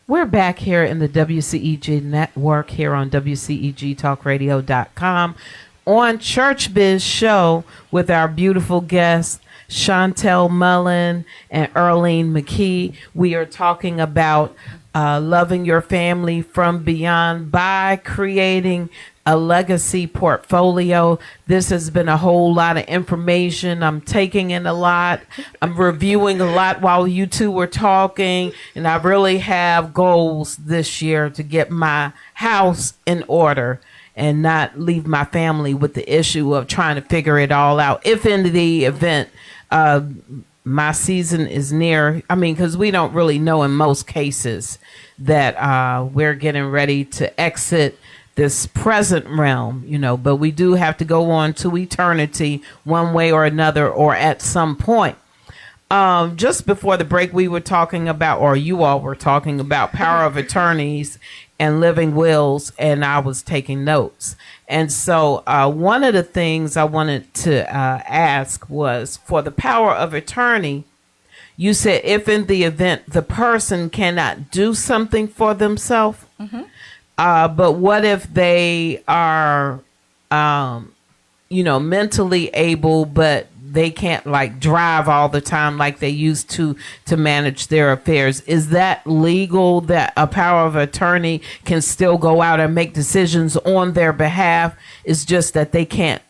We're back here in the WCEG network here on WCEGtalkradio.com on Church Biz Show with our beautiful guests, Chantel Mullen and Earlene McKee. We are talking about loving your family from beyond by creating a legacy portfolio. This has been a whole lot of information. I'm taking in a lot. I'm reviewing a lot while you two were talking. And I really have goals this year to get my house in order and not leave my family with the issue of trying to figure it all out. If in the event my season is near, I mean, because we don't really know in most cases that we're getting ready to exit this present realm, but we do have to go on to eternity one way or another or at some point. Just before the break, we were talking about, or you all were talking about power of attorneys and living wills, and I was taking notes. And so one of the things I wanted to ask was for the power of attorney, you said if in the event the person cannot do something for themselves, but what if they are, mentally able, but they can't like drive all the time like they used to manage their affairs? Is that legal that a power of attorney can still go out and make decisions on their behalf? It's just that they can't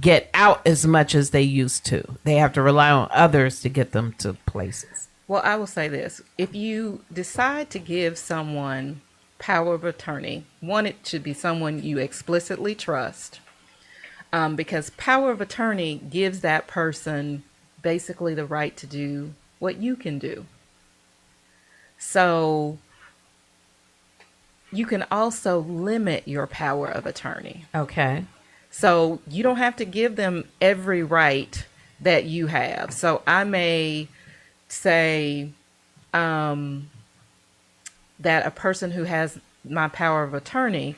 get out as much as they used to. They have to rely on others to get them to places. Well, I will say this. If you decide to give someone power of attorney, one, it should be someone you explicitly trust, because power of attorney gives that person basically the right to do what you can do. So you can also limit your power of attorney. Okay. So you don't have to give them every right that you have. So I may say that a person who has my power of attorney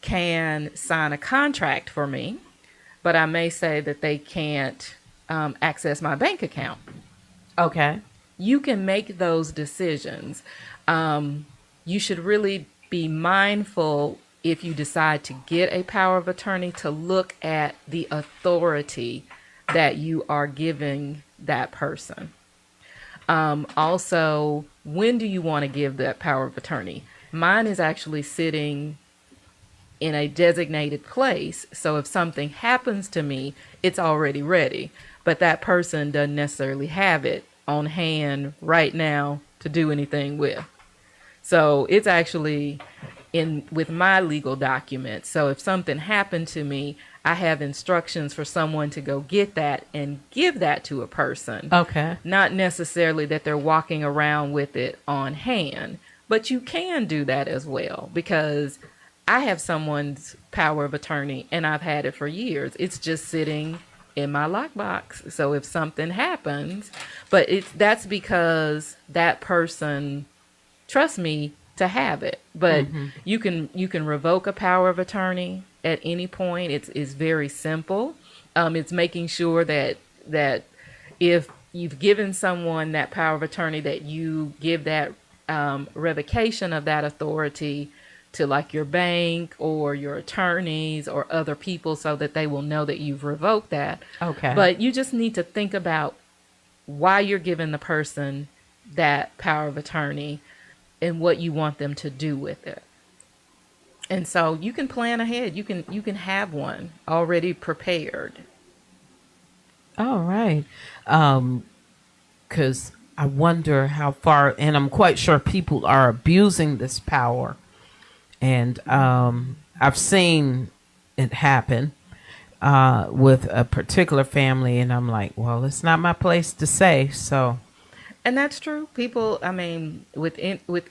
can sign a contract for me, but I may say that they can't access my bank account. Okay. You can make those decisions. You should really be mindful if you decide to get a power of attorney to look at the authority that you are giving that person. Also, when do you want to give that power of attorney? Mine is actually sitting in a designated place. So if something happens to me, it's already ready. But that person doesn't necessarily have it on hand right now to do anything with. So it's actually with my legal documents. So if something happened to me, I have instructions for someone to go get that and give that to a person. Okay. Not necessarily that they're walking around with it on hand, but you can do that as well, because I have someone's power of attorney and I've had it for years. It's just sitting in my lockbox. So if something happens, but that's because that person trusts me to have it. But you can revoke a power of attorney at any point. It's very simple. It's making sure that if you've given someone that power of attorney, that you give that revocation of that authority to like your bank or your attorneys or other people, so that they will know that you've revoked that. Okay. But you just need to think about why you're giving the person that power of attorney and what you want them to do with it. And so you can plan ahead. You can have one already prepared. All right. 'Cause I wonder how far, and I'm quite sure people are abusing this power. And I've seen it happen with a particular family, and I'm like, well, it's not my place to say. So, and that's true. People, I mean, with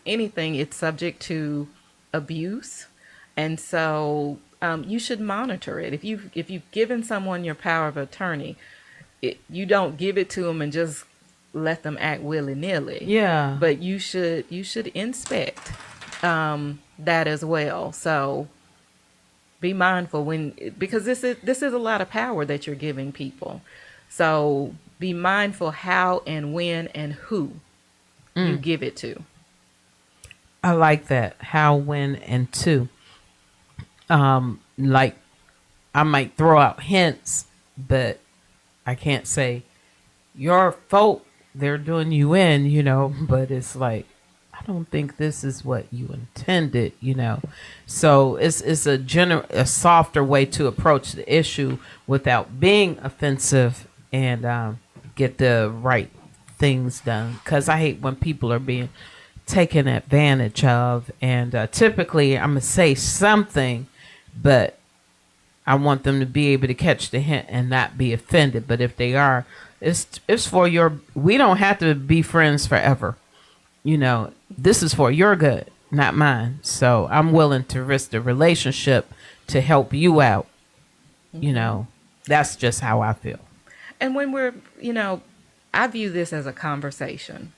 anything, it's subject to abuse, and so you should monitor it. If you've given someone your power of attorney, you don't give it to them and just let them act willy-nilly. Yeah. But you should inspect that as well. So be mindful because this is a lot of power that you're giving people. So be mindful how and when and who you give it to. I like that. How, when, and to. Like, I might throw out hints, but I can't say your fault. They're doing you in, but it's like, I don't think this is what you intended. So it's a softer way to approach the issue without being offensive and get the right things done. Because I hate when people are being taken advantage of, and typically I'm gonna say something, but I want them to be able to catch the hint and not be offended. But if they are, it's for your. We don't have to be friends forever. This is for your good, not mine. So I'm willing to risk the relationship to help you out. That's just how I feel. And when I view this as a conversation.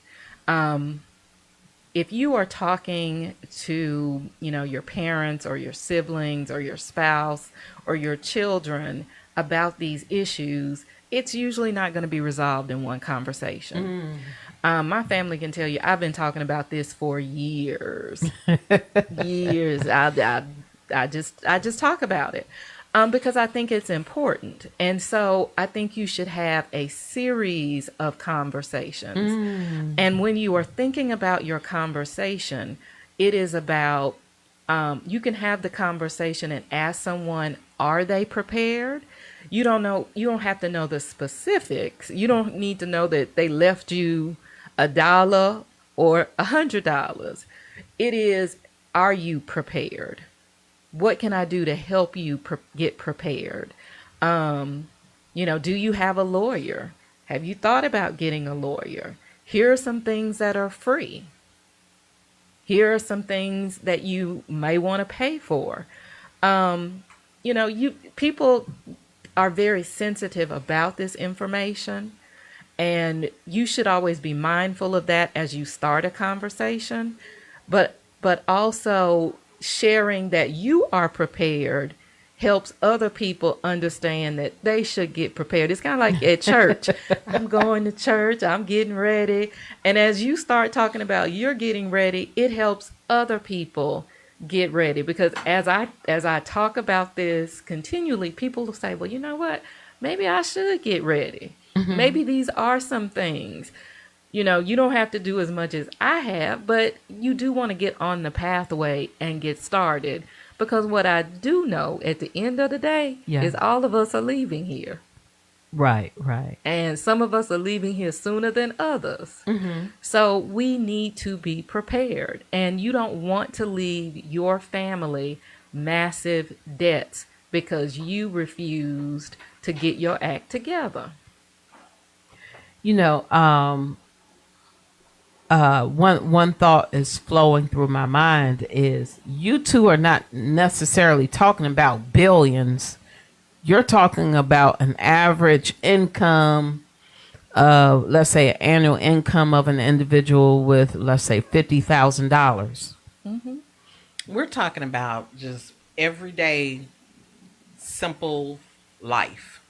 If you are talking to, your parents or your siblings or your spouse or your children about these issues, it's usually not going to be resolved in one conversation. My family can tell you, I've been talking about this for years. Years. I just talk about it. Because I think it's important. And so I think you should have a series of conversations. And when you are thinking about your conversation, it is about, you can have the conversation and ask someone, are they prepared? You don't have to know the specifics. You don't need to know that they left you $1 or $100. It is, are you prepared? What can I do to help you get prepared? Do you have a lawyer? Have you thought about getting a lawyer? Here are some things that are free. Here are some things that you may want to pay for. People are very sensitive about this information, and you should always be mindful of that as you start a conversation, but also sharing that you are prepared helps other people understand that they should get prepared. It's kind of like at church. I'm going to church. I'm getting ready. And as you start talking about you're getting ready, it helps other people get ready. Because as I talk about this continually, people will say, well, you know what? Maybe I should get ready. Maybe these are some things. You don't have to do as much as I have, but you do want to get on the pathway and get started. Because what I do know at the end of the day is all of us are leaving here. Right. And some of us are leaving here sooner than others. So we need to be prepared. And you don't want to leave your family massive debts because you refused to get your act together. One thought is flowing through my mind is you two are not necessarily talking about billions. You're talking about an average income of, let's say, an annual income of an individual with, let's say, $50,000. We're talking about just everyday, simple life.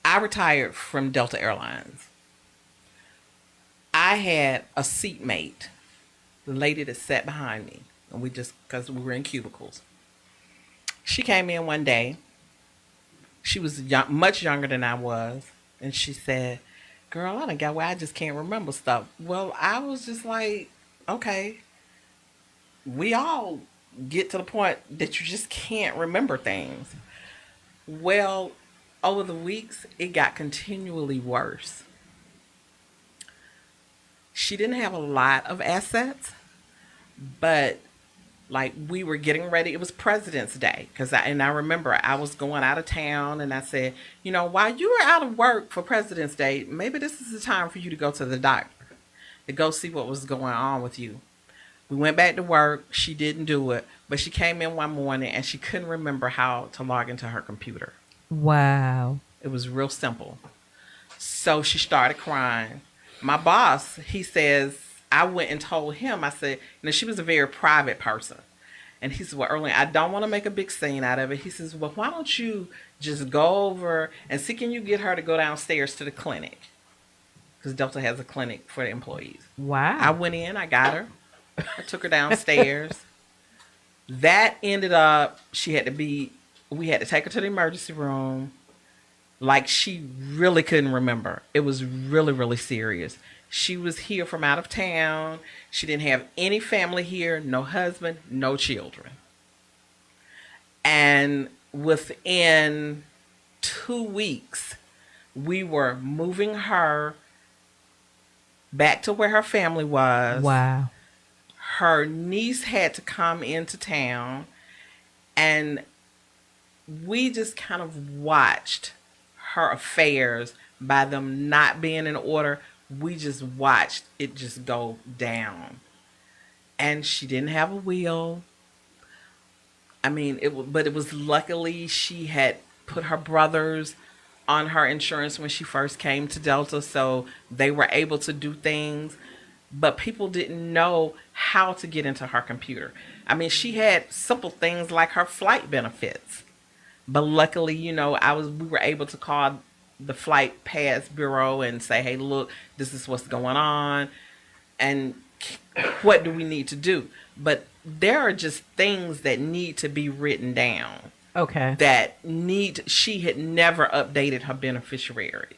I retired from Delta Airlines. I had a seatmate, the lady that sat behind me, and because we were in cubicles. She came in one day. She was much younger than I was, and she said, girl, I done got where I just can't remember stuff. Well, I was just like, okay, we all get to the point that you just can't remember things. Well, over the weeks, it got continually worse. She didn't have a lot of assets, but like we were getting ready. It was President's Day I remember I was going out of town and I said, while you were out of work for President's Day, maybe this is the time for you to go to the doctor to go see what was going on with you. We went back to work. She didn't do it, but she came in one morning and she couldn't remember how to log into her computer. Wow. It was real simple. So she started crying. My boss, he says, I went and told him, I said, she was a very private person. And he said, well, Erling, I don't want to make a big scene out of it. He says, well, why don't you just go over and see, can you get her to go downstairs to the clinic? because Delta has a clinic for the employees. Wow. I went in, I got her, I took her downstairs. That ended up, we had to take her to the emergency room. Like, she really couldn't remember. It was really, really serious. She was here from out of town. She didn't have any family here, no husband, no children. And within 2 weeks, we were moving her back to where her family was. Wow. Her niece had to come into town, and we just kind of watched her affairs by them not being in order. We just watched it just go down. And she didn't have a will. I mean, but it was luckily she had put her brothers on her insurance when she first came to Delta, so they were able to do things. But people didn't know how to get into her computer. I mean, she had simple things like her flight benefits. But luckily, we were able to call the Flight Pass Bureau and say, hey, look, this is what's going on. And what do we need to do? But there are just things that need to be written down. Okay. She had never updated her beneficiaries.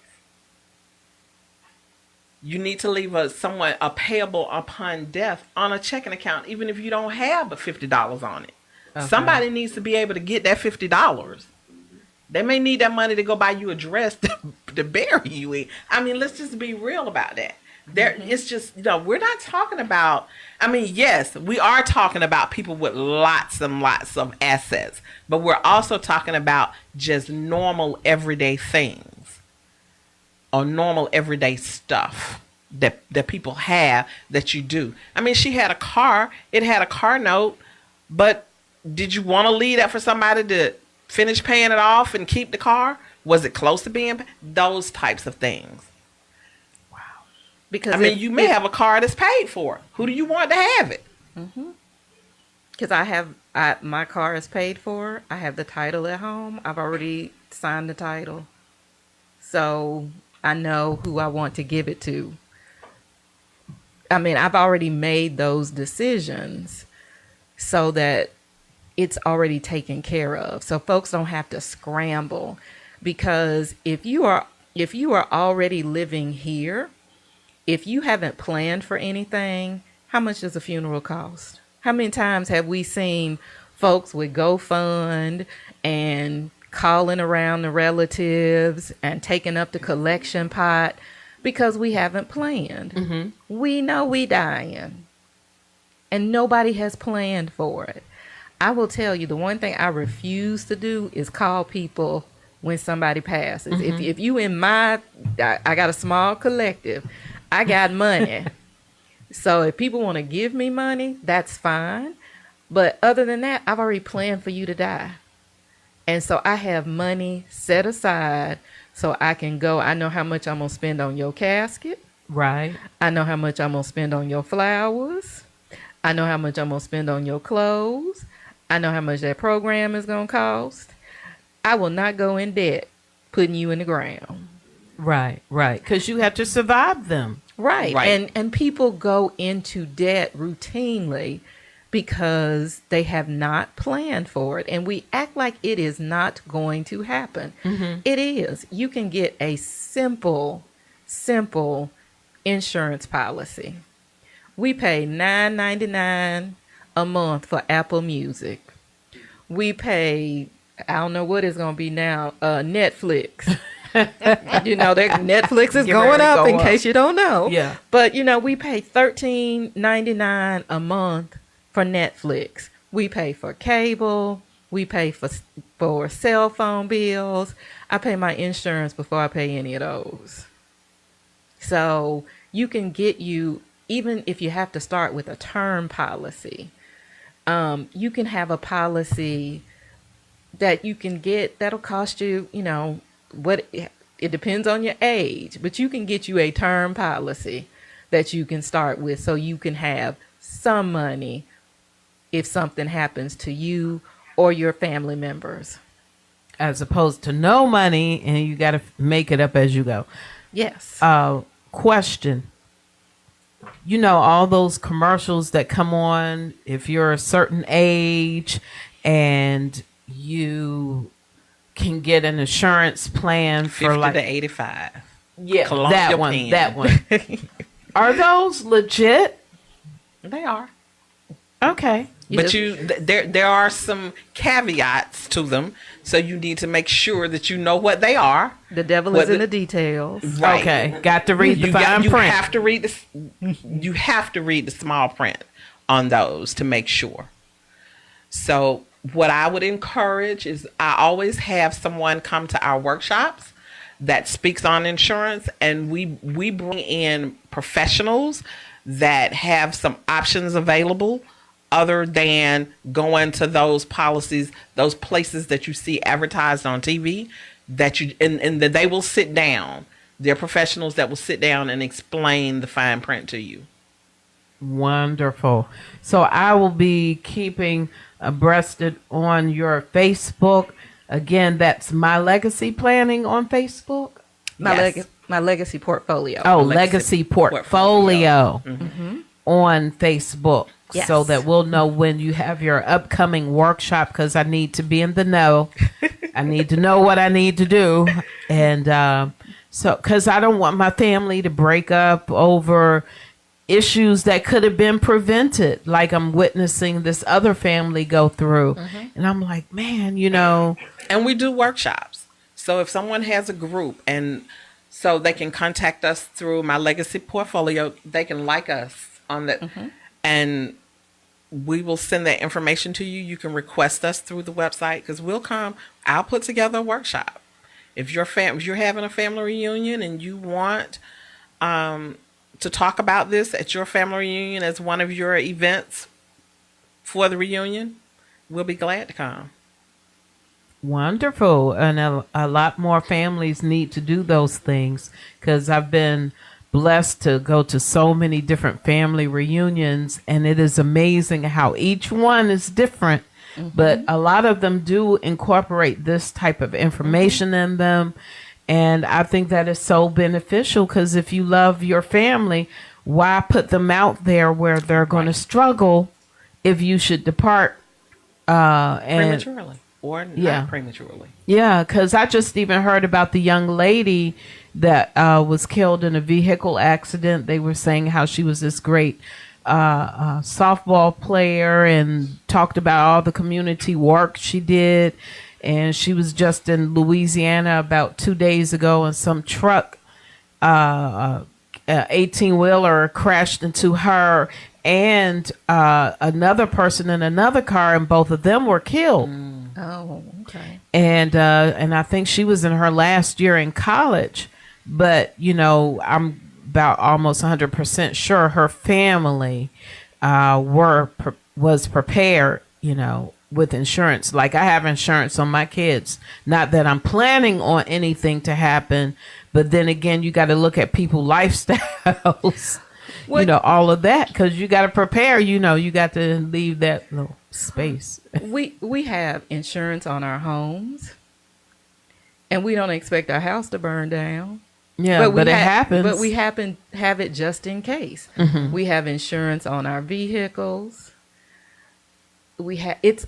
You need to leave a payable upon death on a checking account, even if you don't have but $50 on it. Okay. Somebody needs to be able to get that $50. They may need that money to go buy you a dress to bury you in. I mean, let's just be real about that. It's just, we're not talking about, yes, we are talking about people with lots and lots of assets, but we're also talking about just normal everyday things or normal everyday stuff that people have that you do. I mean, she had a car, it had a car note, but did you want to leave that for somebody to finish paying it off and keep the car? Was it close to being those types of things? Wow. Because you may have a car that's paid for. Who do you want to have it? Because my car is paid for. I have the title at home. I've already signed the title. So I know who I want to give it to. I've already made those decisions so that it's already taken care of. So folks don't have to scramble, because if you are already living here, if you haven't planned for anything, how much does a funeral cost? How many times have we seen folks with GoFund and calling around the relatives and taking up the collection pot because we haven't planned? Mm-hmm. We know we dying and nobody has planned for it. I will tell you, the one thing I refuse to do is call people when somebody passes. Mm-hmm. If you I got a small collective, I got money. So if people want to give me money, that's fine. But other than that, I've already planned for you to die. And so I have money set aside so I can go. I know how much I'm going to spend on your casket. Right. I know how much I'm going to spend on your flowers. I know how much I'm going to spend on your clothes. I know how much that program is going to cost. I will not go in debt putting you in the ground. Right. Because you have to survive them. Right. And people go into debt routinely because they have not planned for it. And we act like it is not going to happen. Mm-hmm. It is. You can get a simple insurance policy. We pay $9.99 a month for Apple Music. We pay, I don't know what it's going to be now, Netflix. Netflix is going up in case you don't know. Yeah. But, we pay $13.99 a month for Netflix. We pay for cable. We pay for cell phone bills. I pay my insurance before I pay any of those. So you can even if you have to start with a term policy, you can have a policy that you can get that'll cost you, it depends on your age, but you can get you a term policy that you can start with so you can have some money if something happens to you or your family members. As opposed to no money and you got to make it up as you go. Yes. question. You know, all those commercials that come on if you're a certain age and you can get an insurance plan for 50 like to 85. yeah, Colonial that pen. one. Are those legit? They are. Okay. But there are some caveats to them, so you need to make sure that you know what they are. The devil is in the details. Right. Okay. Got to read the fine you print. have to read you have to read the small print on those to make sure. So what I would encourage is I always have someone come to our workshops that speaks on insurance, and we bring in professionals that have some options available other than going to those policies, those places that you see advertised on TV, that you and that they will sit down. They're professionals that will sit down and explain the fine print to you. Wonderful. So I will be keeping abreast on your Facebook. Again, that's My Legacy Planning on Facebook. My legacy portfolio. Oh, Legacy Portfolio Mm-hmm. on Facebook. Yes. So that we'll know when you have your upcoming workshop, because I need to be in the know. I need to know what I need to do. And so, because I don't want my family to break up over issues that could have been prevented, like I'm witnessing this other family go through. Mm-hmm. And I'm like, man, you know. And we do workshops. So if someone has a group, and so they can contact us through My Legacy Portfolio, they can like us on that. Mm-hmm. And we will send that information to you. You can request us through the website, because we'll come. I'll put together a workshop. If you're having a family reunion and you want to talk about this at your family reunion as one of your events for the reunion, we'll be glad to come. Wonderful. And a lot more families need to do those things, because I've been blessed to go to so many different family reunions, and it is amazing how each one is different. Mm-hmm. But a lot of them do incorporate this type of information in them. And I think that is so beneficial, because if you love your family, why put them out there where they're going to struggle if you should depart Prematurely or not prematurely. Yeah, because I just even heard about the young lady that was killed in a vehicle accident. They were saying how she was this great softball player and talked about all the community work she did. And she was just in Louisiana about 2 days ago, and some truck, 18-wheeler crashed into her and another person in another car, and both of them were killed. Oh, okay. And I think she was in her last year in college, but you know, I'm about almost 100% sure her family was prepared, you know, with insurance. Like, I have insurance on my kids. Not that I'm planning on anything to happen, but then again, you got to look at people's lifestyles, you know, all of that, because you got to prepare. You know, you got to leave that little space. We have insurance on our homes, and we don't expect our house to burn down. Yeah, but it happens. But we have it just in case. Mm-hmm. We have insurance on our vehicles. We have it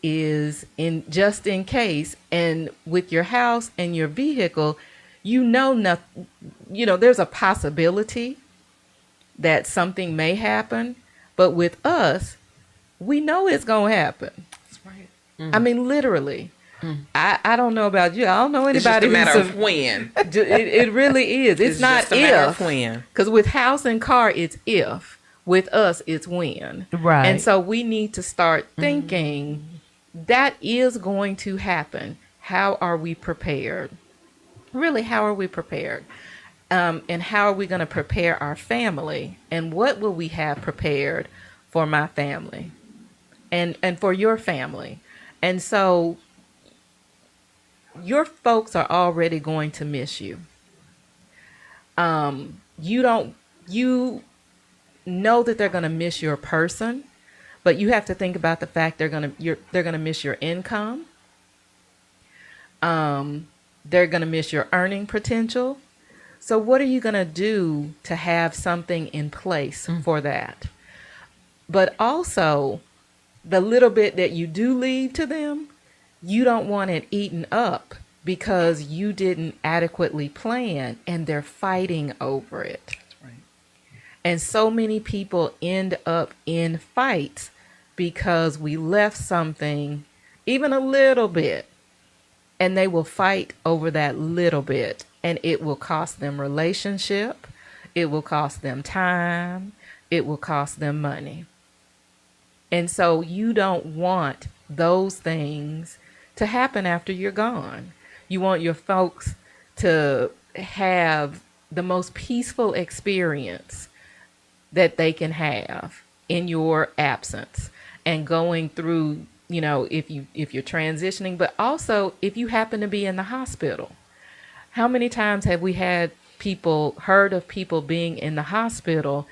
is in just in case. And with your house and your vehicle, you know, there's a possibility that something may happen, but with us, we know it's gonna happen. That's right. I mean, literally. I don't know about you. I don't know anybody. It's just a matter of when. It really is. It's not just a matter of when. Because with house and car, it's if. With us, it's when. Right. And so we need to start thinking that is going to happen. How are we prepared? Really, how are we prepared? And how are we going to prepare our family? And what will we have prepared for my family? And for your family? And so your folks are already going to miss you. You know that they're going to miss your person, but you have to think about the fact they're going to miss your income. They're going to miss your earning potential. So what are you going to do to have something in place for that? But also, the little bit that you do leave to them, you don't want it eaten up because you didn't adequately plan and they're fighting over it. That's right. And so many people end up in fights because we left something, even a little bit, and they will fight over that little bit, and it will cost them relationship, it will cost them time, it will cost them money. And so you don't want those things to happen after you're gone. You want your folks to have the most peaceful experience that they can have in your absence, and going through, if you're transitioning, but also if you happen to be in the hospital. How many times have we heard of people being in the hospital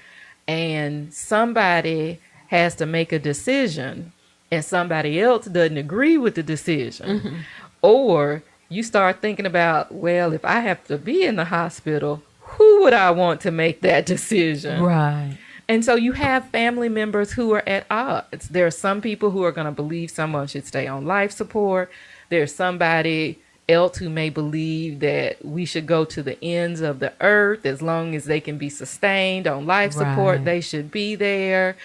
and somebody has to make a decision and somebody else doesn't agree with the decision? Or you start thinking about, well, if I have to be in the hospital, who would I want to make that decision? Right. And so you have family members who are at odds. There are some people who are going to believe someone should stay on life support. There's somebody else who may believe that we should go to the ends of the earth. As long as they can be sustained on life support, Right. they should be there.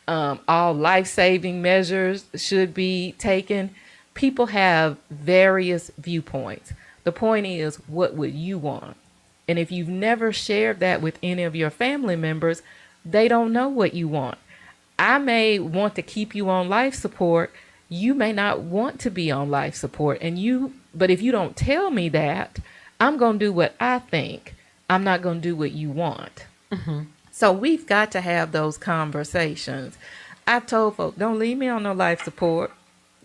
All life-saving measures should be taken. People have various viewpoints. The point is, what would you want? And if you've never shared that with any of your family members, they don't know what you want. I may want to keep you on life support. You may not want to be on life support. But if you don't tell me that, I'm going to do what I think. I'm not going to do what you want. So we've got to have those conversations. I've told folks, don't leave me on no life support.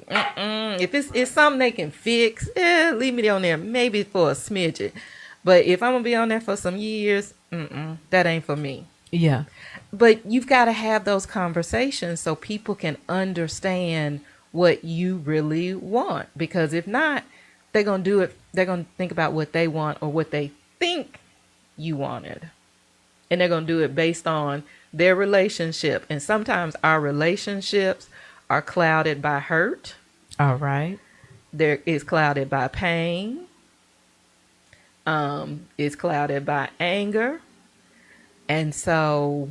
If it's something they can fix, leave me on there, maybe for a smidget. But if I'm going to be on there for some years, that ain't for me. Yeah. But you've got to have those conversations so people can understand what you really want. Because if not, they're going to do it. They're going to think about what they want or what they think you wanted. And they're going to do it based on their relationship. And sometimes our relationships are clouded by hurt. All right. There is clouded by pain. It's clouded by anger. And so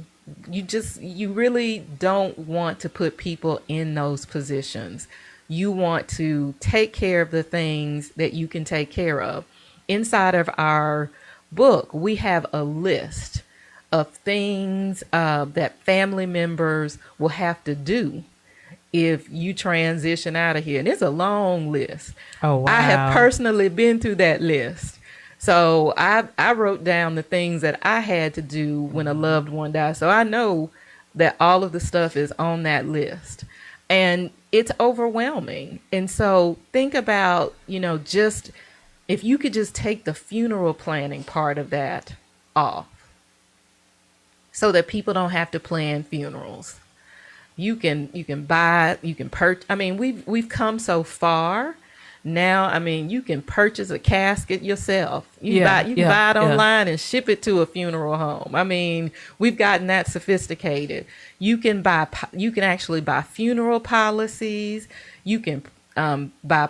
you really don't want to put people in those positions. You want to take care of the things that you can take care of. Inside of our book, we have a list of things that family members will have to do if you transition out of here. And it's a long list. Oh, wow. I have personally been through that list. So I wrote down the things that I had to do when a loved one died. So I know that all of the stuff is on that list. And it's overwhelming. And so think about, just if you could just take the funeral planning part of that off so that people don't have to plan funerals. You can purchase. I mean, we've come so far. Now, I mean, you can purchase a casket yourself. You can buy it online and ship it to a funeral home. I mean, we've gotten that sophisticated. You can actually buy funeral policies. You can buy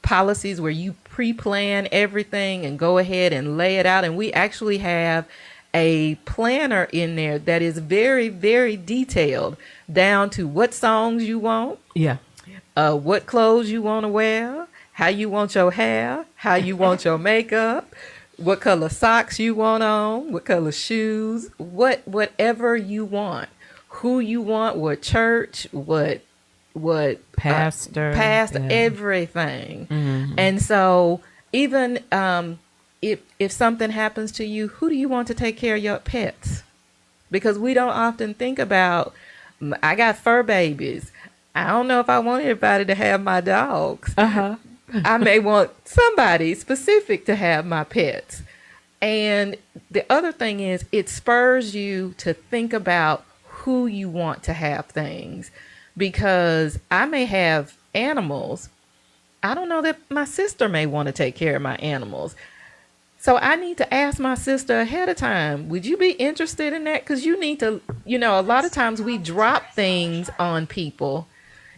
policies where you pre-plan everything and go ahead and lay it out. And we actually have a planner in there that is very, very detailed down to what songs you want. Yeah. What clothes you want to wear, how you want your hair, how you want your makeup, what color socks you want on, what color shoes, whatever you want, who you want, what church, what pastor, everything. And so even if something happens to you, who do you want to take care of your pets? Because we don't often think about, I got fur babies. I don't know if I want everybody to have my dogs. I may want somebody specific to have my pets. And the other thing is, it spurs you to think about who you want to have things. Because I may have animals. I don't know that my sister may want to take care of my animals. So I need to ask my sister ahead of time, would you be interested in that? Because you need to, a lot of times we drop things on people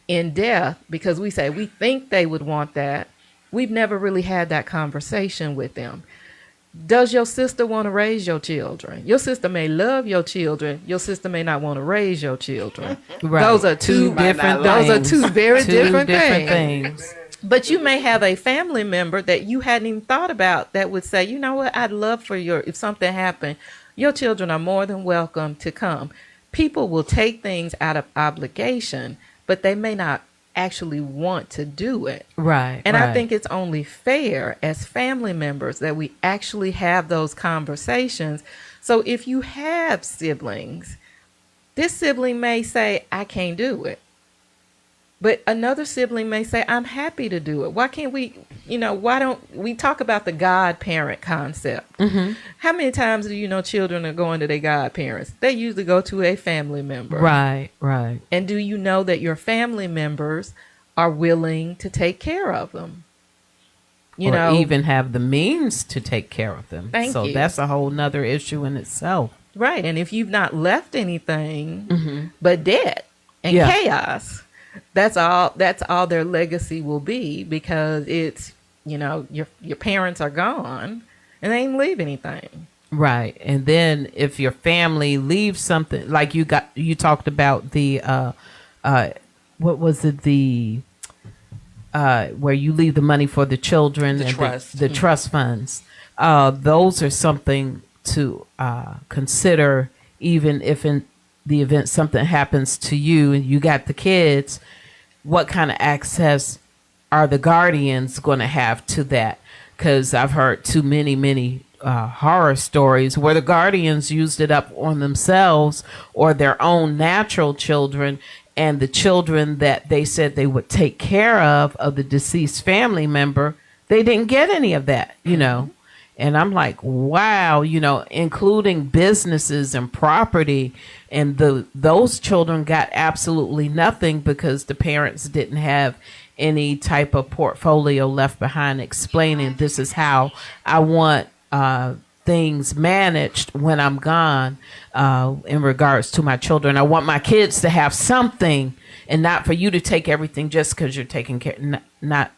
in death because we say we think they would want that. We've never really had that conversation with them. Does your sister want to raise your children? Your sister may love your children. Your sister may not want to raise your children. Right. Those are two different those are things. two very Two different different things. things. But you may have a family member that you hadn't even thought about that would say, you know what, I'd love for if something happened, your children are more than welcome to come. People will take things out of obligation, but they may not actually want to do it. Right. And right. I think it's only fair as family members that we actually have those conversations. So if you have siblings, this sibling may say, I can't do it. But another sibling may say, I'm happy to do it. Why can't we, why don't we talk about the godparent concept? Mm-hmm. How many times do you know children are going to their godparents? They usually go to a family member. Right, right. And do you know that your family members are willing to take care of them? Or even have the means to take care of them. Thank so you. that's a whole nother issue in itself. Right. And if you've not left anything but debt and chaos, that's all their legacy will be, because it's, your parents are gone and they didn't leave anything. Right. And then if your family leaves something, like you talked about the, what was it? Where you leave the money for the children, The and trust. the trust funds. Those are something to consider, even if in the event something happens to you and you got the kids, what kind of access are the guardians going to have to that? Because I've heard too many horror stories where the guardians used it up on themselves or their own natural children, and the children that they said they would take care of the deceased family member, they didn't get any of that, And I'm like, wow, including businesses and property, and those children got absolutely nothing because the parents didn't have any type of portfolio left behind explaining this is how I want things managed when I'm gone in regards to my children. I want my kids to have something, and not for you to take everything just because you're taking care, not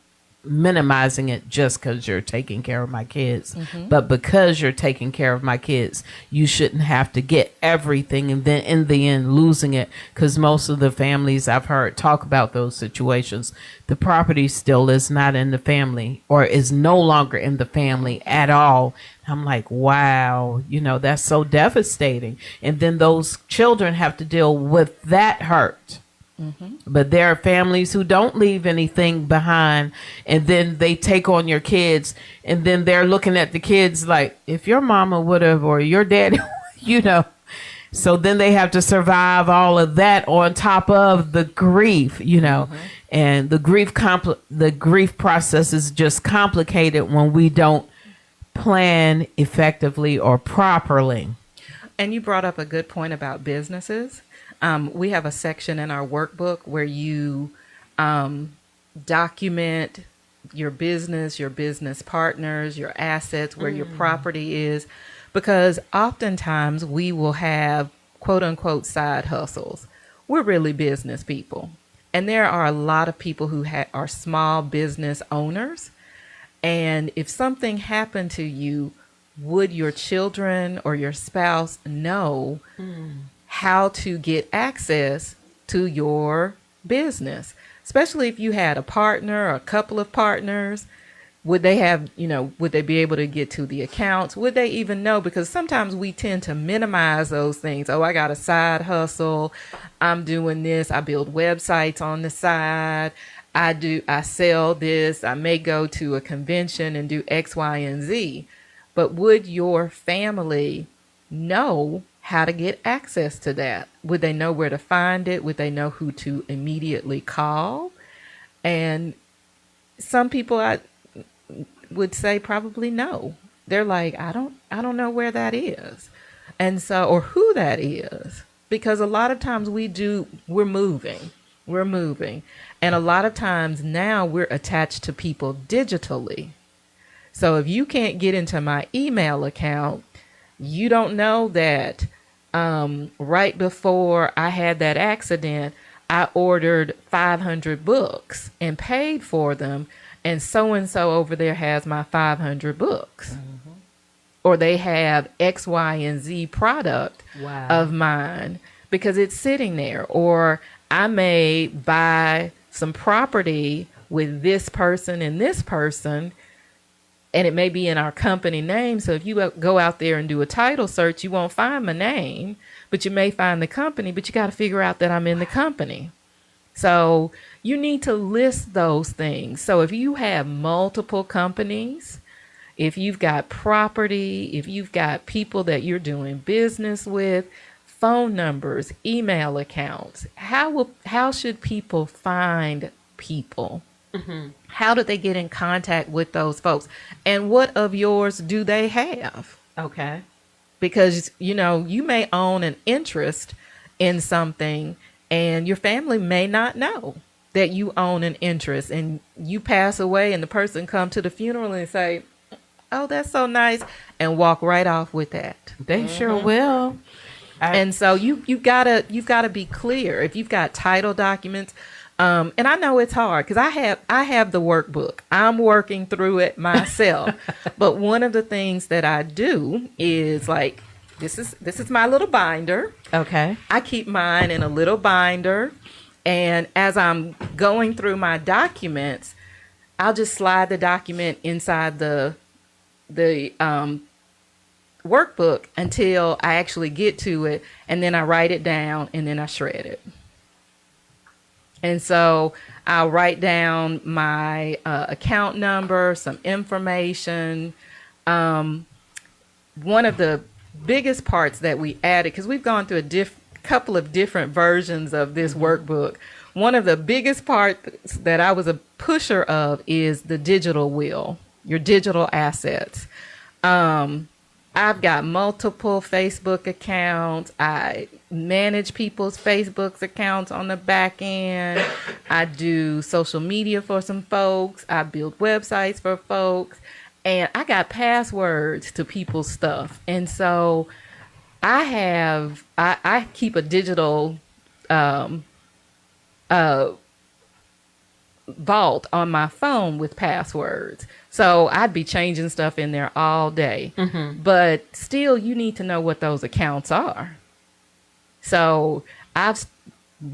minimizing it just because you're taking care of my kids, but because you're taking care of my kids, you shouldn't have to get everything and then in the end losing it, because most of the families I've heard talk about those situations, the property still is not in the family or is no longer in the family at all. I'm like, wow, that's so devastating. And then those children have to deal with that hurt. But there are families who don't leave anything behind, and then they take on your kids, and then they're looking at the kids like, if your mama would have, or your daddy, so then they have to survive all of that on top of the grief, and the grief process is just complicated when we don't plan effectively or properly. And you brought up a good point about businesses. We have a section in our workbook where you document your business partners, your assets, where your property is, because oftentimes we will have quote unquote side hustles. We're really business people. And there are a lot of people who are small business owners. And if something happened to you, would your children or your spouse know how to get access to your business? Especially if you had a partner or a couple of partners, would they have, would they be able to get to the accounts? Would they even know? Because sometimes we tend to minimize those things. Oh, I got a side hustle. I'm doing this. I build websites on the side. I sell this. I may go to a convention and do X, Y, and Z. But would your family know how to get access to that? Would they know where to find it? Would they know who to immediately call? And some people I would say probably no. They're like, I don't know where that is. And so, or who that is, because a lot of times we're moving. And a lot of times now we're attached to people digitally. So if you can't get into my email account, you don't know that right before I had that accident, I ordered 500 books and paid for them. And so over there has my 500 books. Or they have X, Y, and Z product of mine because it's sitting there. Or I may buy some property with this person and this person, and it may be in our company name. So if you go out there and do a title search, you won't find my name, but you may find the company, but you got to figure out that I'm in the company. So you need to list those things. So if you have multiple companies, if you've got property, if you've got people that you're doing business with, phone numbers, email accounts, how should people find people? How do they get in contact with those folks? And what of yours do they have? Okay. Because, you may own an interest in something and your family may not know that you own an interest, and you pass away and the person come to the funeral and say, "Oh, that's so nice," and walk right off with that. They sure will. And so you've got to be clear. If you've got title documents, and I know it's hard because I have the workbook. I'm working through it myself. But one of the things that I do is like, this is my little binder. Okay. I keep mine in a little binder, and as I'm going through my documents, I'll just slide the document inside the workbook until I actually get to it, and then I write it down, and then I shred it. And so I'll write down my account number, some information. One of the biggest parts that we added, because we've gone through a couple of different versions of this workbook, one of the biggest parts that I was a pusher of is the digital will, your digital assets. I've got multiple Facebook accounts. I manage people's Facebook accounts on the back end. I do social media for some folks. I build websites for folks. And I got passwords to people's stuff. And so I keep a digital vault on my phone with passwords. So I'd be changing stuff in there all day. But still, you need to know what those accounts are. So I've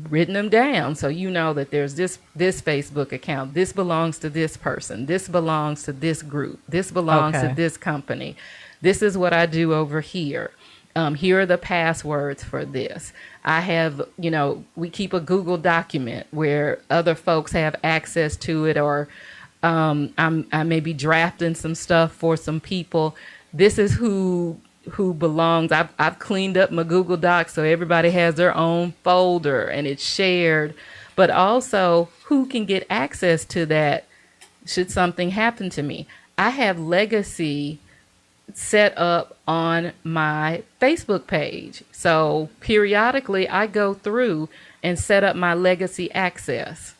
written them down so you know that there's this Facebook account. This belongs to this person. This belongs to this group. This belongs to this company. This is what I do over here. Here are the passwords for this. I have, we keep a Google document where other folks have access to it, or I may be drafting some stuff for some people. This is who belongs. I've cleaned up my Google Docs so everybody has their own folder and it's shared, but also who can get access to that should something happen to me. I have legacy set up on my Facebook page. So periodically I go through and set up my legacy access.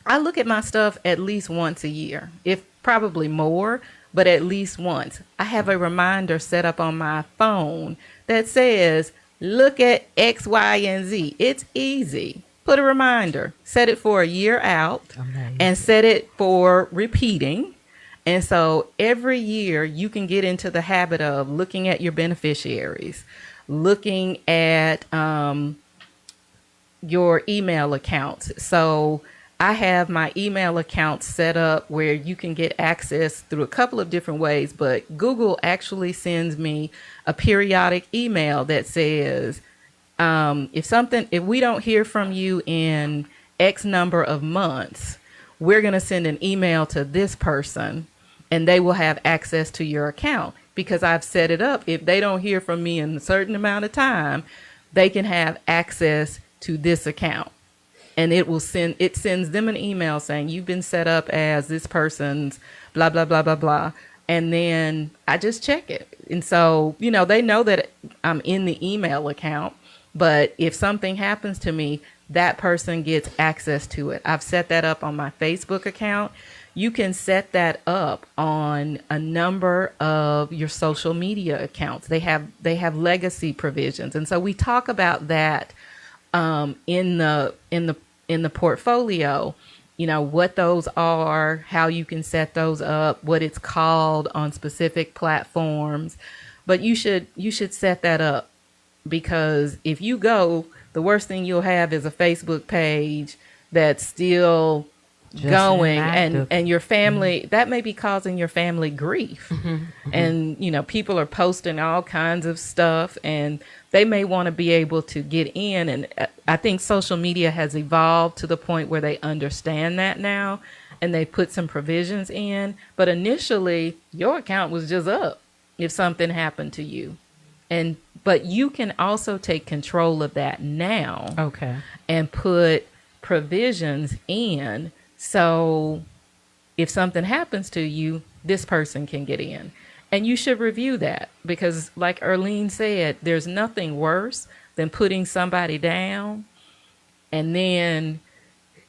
I look at my stuff at least once a year, if probably more, but at least once. I have a reminder set up on my phone that says, look at X, Y, and Z. It's easy. Put a reminder, set it for a year out. Amazing. And set it for repeating. And so every year you can get into the habit of looking at your beneficiaries, looking at your email accounts. So I have my email account set up where you can get access through a couple of different ways, but Google actually sends me a periodic email that says, if we don't hear from you in X number of months, we're going to send an email to this person and they will have access to your account because I've set it up. If they don't hear from me in a certain amount of time, they can have access to this account. And it sends them an email saying you've been set up as this person's blah, blah, blah, blah, blah. And then I just check it. And so, they know that I'm in the email account, but if something happens to me, that person gets access to it. I've set that up on my Facebook account. you can set that up on a number of your social media accounts. They have legacy provisions, and so we talk about that in the portfolio. You know what those are, how you can set those up, what it's called on specific platforms. But you should set that up, because if you go, the worst thing you'll have is a Facebook page that's still Just going, inactive. and your family, that may be causing your family grief. And you know, people are posting all kinds of stuff, and they may want to be able to get in. And I think social media has evolved to the point where they understand that now, and they put some provisions in. But initially, your account was just up if something happened to you. But you can also take control of that now. Okay. And put provisions in, so if something happens to you, this person can get in. And you should review that, because like Earlene said, there's nothing worse than putting somebody down and then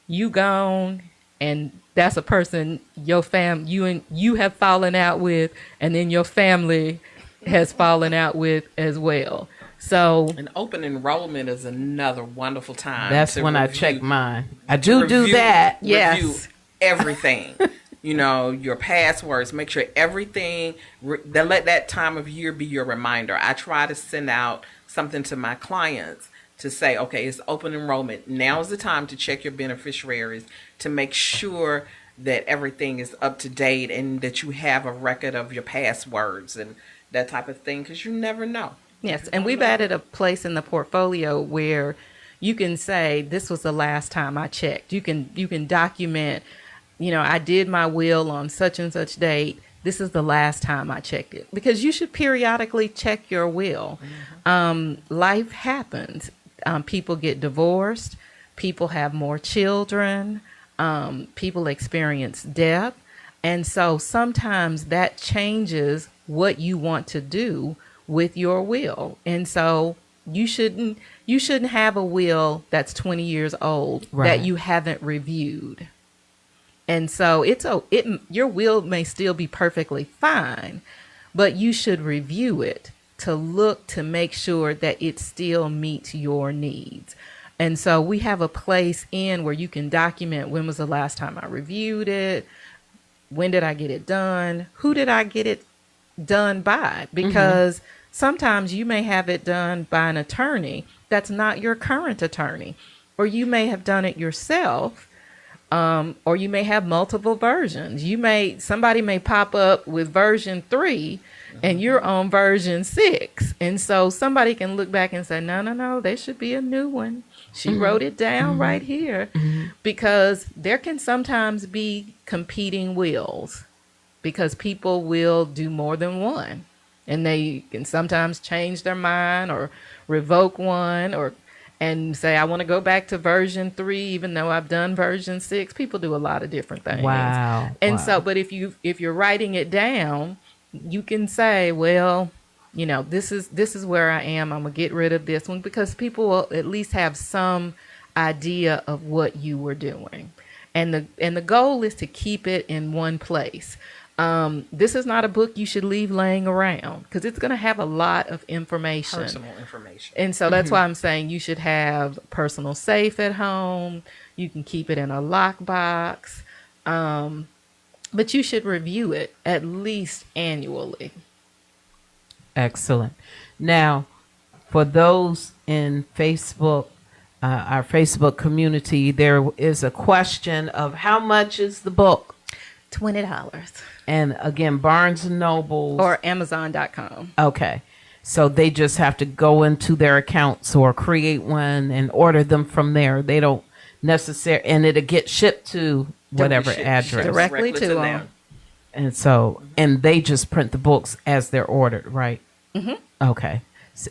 you gone, and that's a person you have fallen out with, and then your family has fallen out with as well. So, And open enrollment is another wonderful time. That's to when I review- check mine. I do review- that. Yes. Review everything. You know, your passwords. Make sure everything. Let that time of year be your reminder. I try to send out something to my clients to say, okay, it's open enrollment. Now is the time to check your beneficiaries to make sure that everything is up to date and that you have a record of your passwords and that type of thing, because you never know. yes, and we've added a place in the portfolio where you can say, this was the last time I checked. You can document, you know, I did my will on such and such date. This is the last time I checked it, because you should periodically check your will. Life happens. People get divorced. People have more children. People experience death. And so sometimes that changes what you want to do with your will. And so you shouldn't have a will that's 20 years old Right. that you haven't reviewed. And so your will may still be perfectly fine, but you should review it to make sure that it still meets your needs. And so we have a place in where you can document, when was the last time I reviewed it? When did I get it done? Who did I get it done by? Because sometimes you may have it done by an attorney that's not your current attorney, or you may have done it yourself. Or you may have multiple versions. Somebody may pop up with version 3 and you're on version 6. And so somebody can look back and say, no, there should be a new one. She wrote it down right here. Because there can sometimes be competing wills, because people will do more than one. And they can sometimes change their mind or revoke one and say, I want to go back to version 3, even though I've done version 6. People do a lot of different things. Wow. And Wow. so, but if you're writing it down, you can say, well, you know, this is where I am. I'm going to get rid of this one, because people will at least have some idea of what you were doing. And the goal is to keep it in one place. This is not a book you should leave laying around, because it's going to have a lot of information. Personal information. And so that's why I'm saying you should have a personal safe at home. You can keep it in a lockbox. But you should review it at least annually. Excellent. Now, for those in Facebook, our Facebook community, there is a question of how much is the book? $20. And again, Barnes and Noble Or Amazon.com. Okay. So they just have to go into their accounts or create one and order them from there. They don't necessarily, and it'll get shipped to whatever address. Directly to them. And so, and they just print the books as they're ordered, right? Mm-hmm. Okay.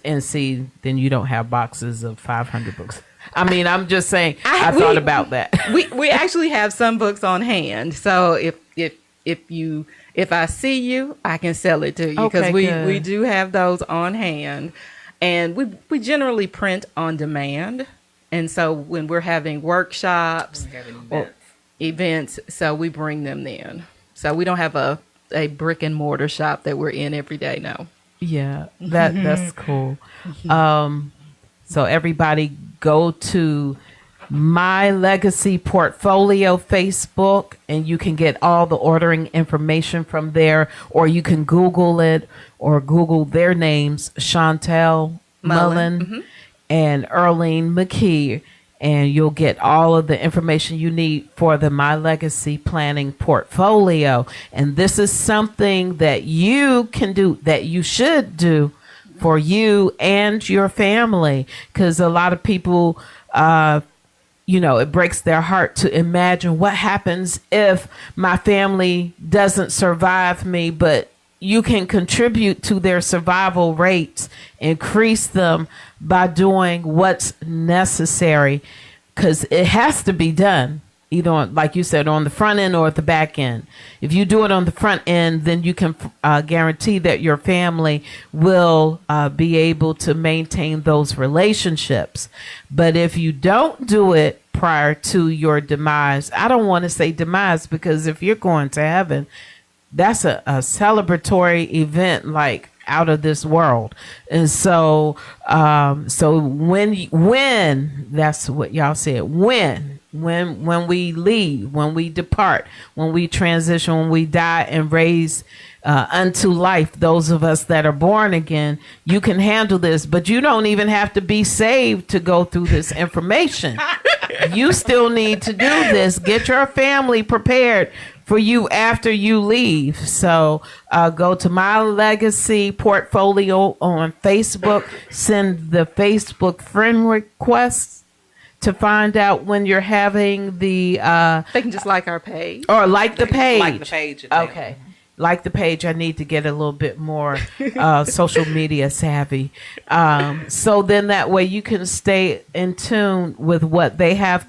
And see, then you don't have boxes of 500 books. I mean, I'm just saying, I thought about that. We actually have some books on hand. So if I see you, I can sell it to you, because Okay, we good. do have those on hand. And we generally print on demand. And so when we're having workshops, Having or, events. events, so we bring them in. So we don't have a brick and mortar shop that we're in every day now. Yeah, that's cool. So everybody go to My Legacy Portfolio Facebook, and you can get all the ordering information from there, or you can Google it or Google their names, Chantel Mullen and Earlene McKee, and you'll get all of the information you need for the My Legacy Planning Portfolio. And this is something that you can do, that you should do for you and your family, because a lot of people, it breaks their heart to imagine what happens if my family doesn't survive me, but you can contribute to their survival rates, increase them by doing what's necessary, because it has to be done either on, like you said, on the front end or at the back end. If you do it on the front end, then you can guarantee that your family will be able to maintain those relationships. But if you don't do it prior to your demise, I don't want to say demise, because if you're going to heaven, that's a celebratory event, like out of this world. And so when that's what y'all said, when we leave, when we depart, when we transition, when we die and raise unto life, those of us that are born again, you can handle this, but you don't even have to be saved to go through this information. You still need to do this. Get your family prepared for you after you leave. So go to My Legacy Portfolio on Facebook. Send the Facebook friend requests to find out when you're having the... They can just like our page. Or like the page. Like the page. Okay. Like the page. I need to get a little bit more social media savvy. So then that way you can stay in tune with what they have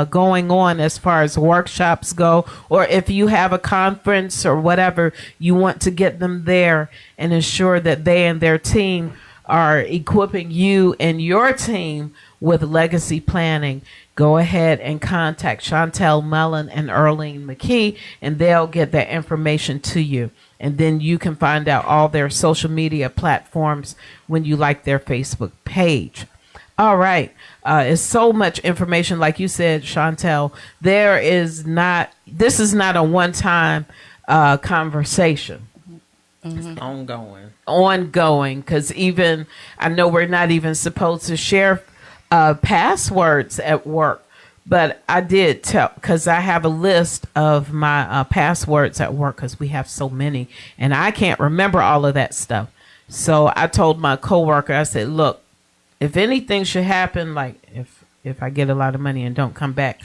going on as far as workshops go, or if you have a conference or whatever, you want to get them there and ensure that they and their team are equipping you and your team with legacy planning. Go ahead and contact Chantel Mullen and Earlene McKee, and they'll get that information to you. And then you can find out all their social media platforms when you like their Facebook page. All right. It's so much information. Like you said, Chantel, this is not a one-time conversation. It's Ongoing. Because even, I know we're not even supposed to share passwords at work, but I did tell, because I have a list of my passwords at work, because we have so many, and I can't remember all of that stuff. So I told my coworker, I said, look, if anything should happen, like if I get a lot of money and don't come back,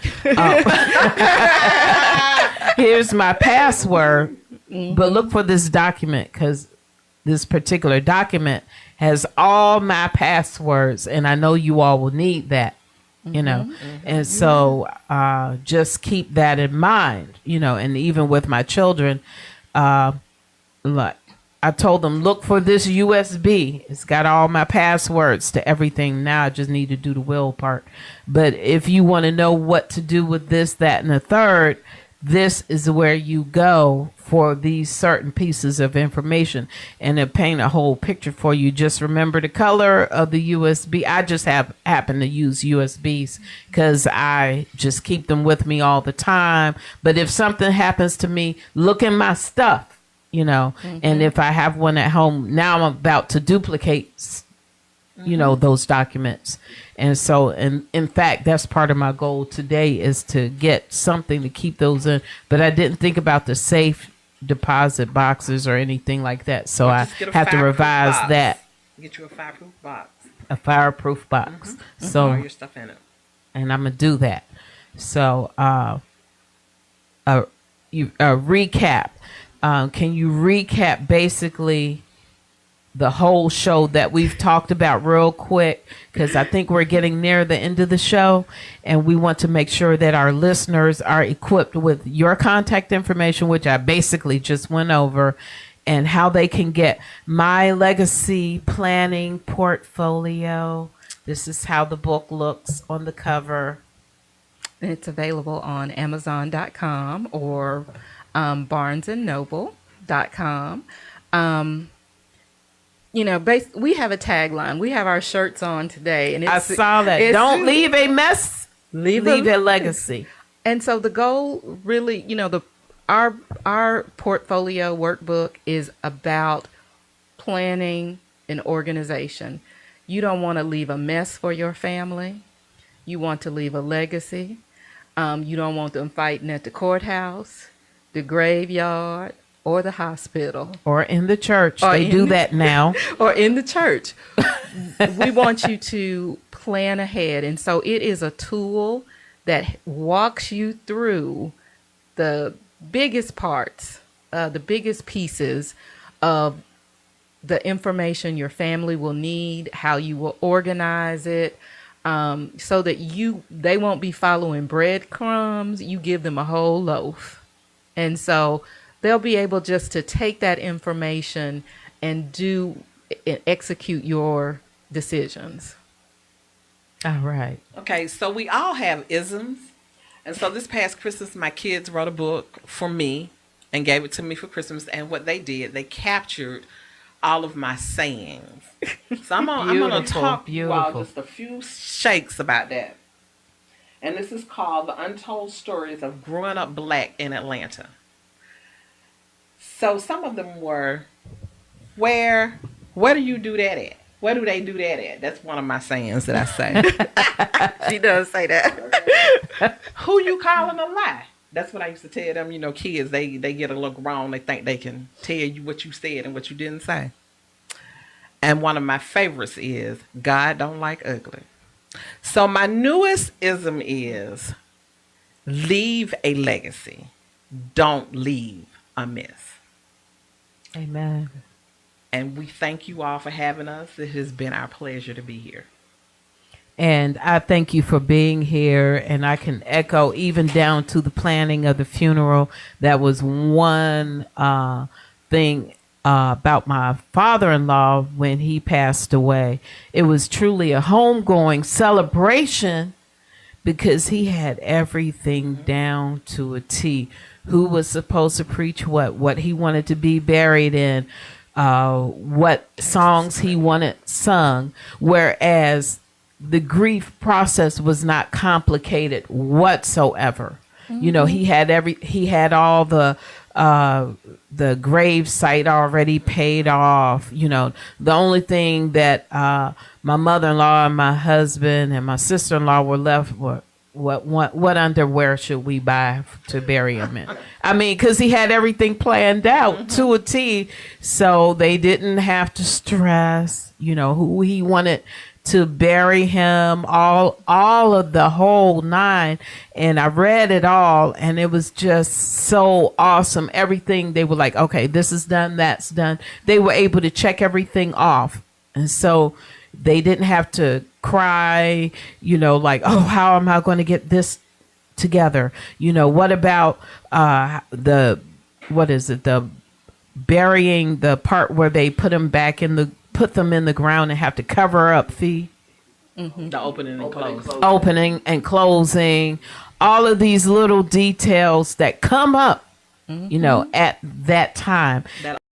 here's my password, but look for this document, because this particular document has all my passwords, and I know you all will need that, and so just keep that in mind, and even with my children, like, I told them, look for this USB. It's got all my passwords to everything. Now I just need to do the will part. But if you want to know what to do with this, that, and the third, this is where you go for these certain pieces of information, and it paint a whole picture for you. Just remember the color of the USB. I just happen to use USBs because I just keep them with me all the time. But if something happens to me, look in my stuff. And if I have one at home, now I'm about to duplicate, those documents. And so, in fact, that's part of my goal today, is to get something to keep those in. But I didn't think about the safe deposit boxes or anything like that. So I have to revise that. Get you a fireproof box. A fireproof box. So all your stuff in it. And I'm going to do that. So, recap. Can you recap basically the whole show that we've talked about real quick? Because I think we're getting near the end of the show, and we want to make sure that our listeners are equipped with your contact information, which I basically just went over, and how they can get My Legacy Planning Portfolio. This is how the book looks on the cover. And it's available on Amazon.com or BarnesandNoble.com. We have a tagline. We have our shirts on today, and I saw that. Don't leave a mess. Leave a legacy. And so the goal, really, our portfolio workbook is about planning and organization. You don't want to leave a mess for your family. You want to leave a legacy. You don't want them fighting at the courthouse, the graveyard, or the hospital. Or in the church. They do that now. Or in the church. We want you to plan ahead. And so it is a tool that walks you through the biggest parts, the biggest pieces of the information your family will need, how you will organize it, so that they won't be following breadcrumbs. You give them a whole loaf. And so they'll be able just to take that information and execute your decisions. All right. Okay, so we all have isms. And so this past Christmas, my kids wrote a book for me and gave it to me for Christmas. And what they did, they captured all of my sayings. So I'm going to talk about just a few shakes about that. And this is called The Untold Stories of Growing Up Black in Atlanta. So some of them were, where do you do that at? Where do they do that at? That's one of my sayings that I say. She does say that. Who you calling a lie? That's what I used to tell them. Kids, they get a little grown. They think they can tell you what you said and what you didn't say. And one of my favorites is, God don't like ugly. So my newest ism is, leave a legacy. Don't leave a mess. Amen. And we thank you all for having us. It has been our pleasure to be here. And I thank you for being here. And I can echo even down to the planning of the funeral. That was one thing about my father-in-law when he passed away. It was truly a homegoing celebration because he had everything down to a T. Who was supposed to preach what he wanted to be buried in, what songs he wanted sung, whereas the grief process was not complicated whatsoever. Mm-hmm. He had all the grave site already paid off. The only thing that my mother-in-law and my husband and my sister-in-law were left with, what underwear should we buy to bury him in? I mean, because he had everything planned out to a T, so they didn't have to stress, who he wanted to bury him, all of the whole nine. And I read it all, and it was just so awesome. Everything, they were like, okay, this is done, that's done. They were able to check everything off. And so they didn't have to cry, like, oh, how am I going to get this together? What about the burying, the part where they put them in the ground and have to cover up fee? Mm-hmm. The opening and closing. Opening and closing. All of these little details that come up, at that time.